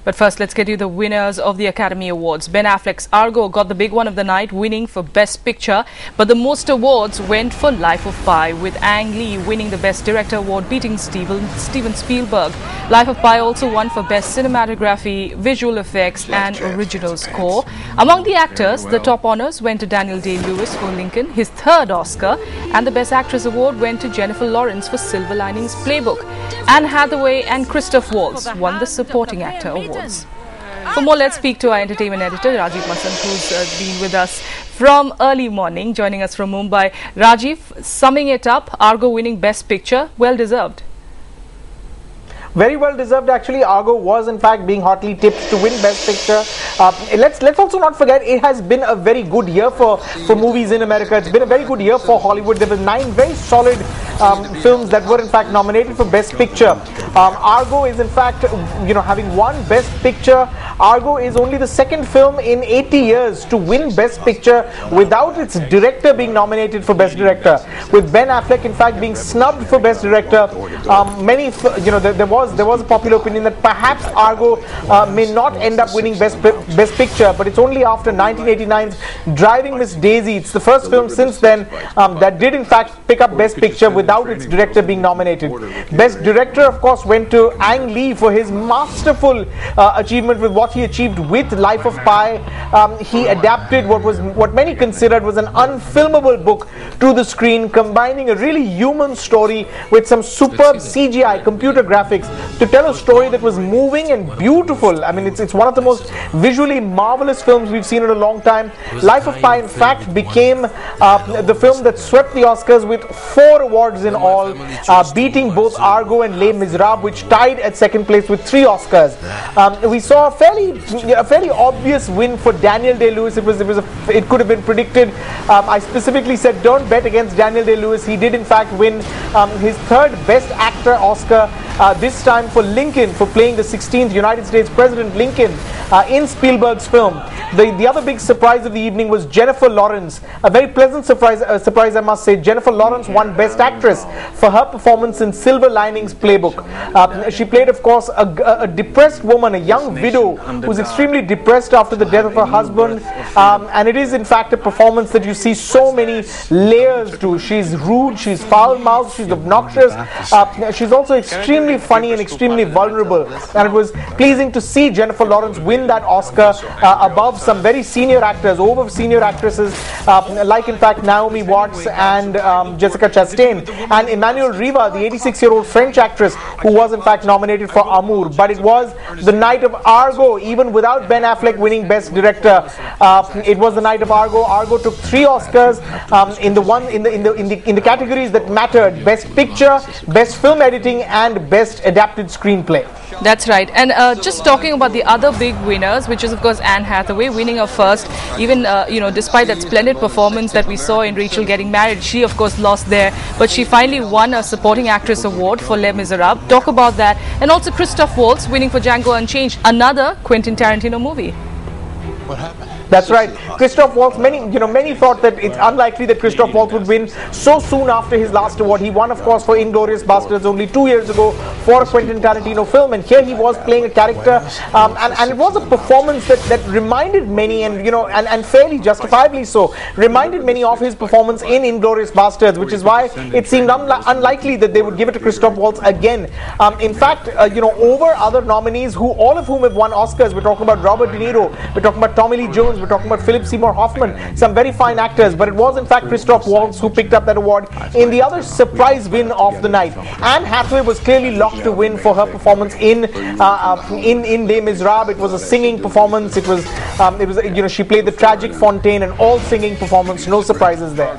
But first, let's get you the winners of the Academy Awards. Ben Affleck's Argo got the big one of the night, winning for Best Picture. But the most awards went for Life of Pi, with Ang Lee winning the Best Director award, beating Steven Spielberg. Life of Pi also won for Best Cinematography, Visual Effects and Original Score. Among the actors, the top honours went to Daniel Day-Lewis for Lincoln, his third Oscar, and the Best Actress award went to Jennifer Lawrence for Silver Linings Playbook. Anne Hathaway and Christoph Waltz won the Supporting Actor awards. For more, let's speak to our entertainment editor, Rajiv Masant, who's been with us from early morning, joining us from Mumbai. Rajiv, summing it up, Argo winning Best Picture, well deserved. Very well deserved, actually. Argo was in fact being hotly tipped to win Best Picture. Let's also not forget, it has been a very good year for movies in America. It's been a very good year for Hollywood. There were 9 very solid films that were in fact nominated for Best Picture. Argo is in fact, having won Best Picture. Argo is only the second film in 80 years to win Best Picture without its director being nominated for Best Director. With Ben Affleck in fact being snubbed for Best Director, there was a popular opinion that perhaps Argo may not end up winning Best Picture, but it's only after 1989's Driving Miss Daisy. It's the first film since then that did in fact pick up Best Picture without its director being nominated. Best Director, of course, went to Ang Lee for his masterful achievement with what he achieved with Life of Pi. He adapted what many considered was an unfilmable book to the screen, combining a really human story with some superb CGI computer graphics to tell a story that was moving and beautiful. I mean, it's one of the most visually marvelous films we've seen in a long time. Life of Pi, in fact, became the film that swept the Oscars with 4 awards in all, beating both Argo and Les Miserables, which tied at second place with 3 Oscars. We saw a fairly obvious win for Daniel Day-Lewis. It could have been predicted. I specifically said don't bet against Daniel Day-Lewis. He did in fact win his 3rd Best Actor Oscar, this time for Lincoln, for playing the 16th United States President Lincoln in Spielberg's film. The other big surprise of the evening was Jennifer Lawrence. A very pleasant surprise I must say. Jennifer Lawrence won Best Actress for her performance in Silver Linings Playbook. She played, of course, a depressed woman, a young widow who's extremely depressed after the death of her husband, and it is in fact a performance that you see so many layers to. She's rude, she's foul-mouthed, she's obnoxious, she's also extremely funny and extremely vulnerable, and it was pleasing to see Jennifer Lawrence win that Oscar above some very senior actors, over senior actresses like in fact Naomi Watts and Jessica Chastain, and Emmanuelle Riva, the 86-year-old French actress who was in fact nominated for Amour. But it was the night of Argo, even without Ben Affleck winning Best Director. It was the night of Argo. Argo took 3 Oscars in the categories that mattered: Best Picture, Best Film Editing and Best Adapted Screenplay. That's right. And just talking about the other big winners, which is of course Anne Hathaway winning her first, even despite that splendid performance that we saw in Rachel Getting Married, she of course lost there, but she finally won a Supporting Actress award for Les Miserables. Talk about that. And also Christoph Waltz winning for Django Unchained, another Quentin Tarantino movie. What happened? That's right. Christoph Waltz, many thought that it's unlikely that Christoph Waltz would win so soon after his last award. He won, of course, for Inglourious Basterds only 2 years ago for a Quentin Tarantino film, and here he was playing a character, and it was a performance that reminded many, and fairly justifiably so, reminded many of his performance in Inglourious Basterds, which is why it seemed unlikely that they would give it to Christoph Waltz again. In fact, over other nominees, all of whom have won Oscars, we're talking about Robert De Niro, we're talking about Tommy Lee Jones, we're talking about Philip Seymour Hoffman, some very fine actors, but it was in fact Christoph Waltz who picked up that award in the other surprise win of the night. Anne Hathaway was clearly locked to win for her performance in Les Miserables. It was a singing performance. It was she played the tragic Fontaine, and all singing performance, no surprises there.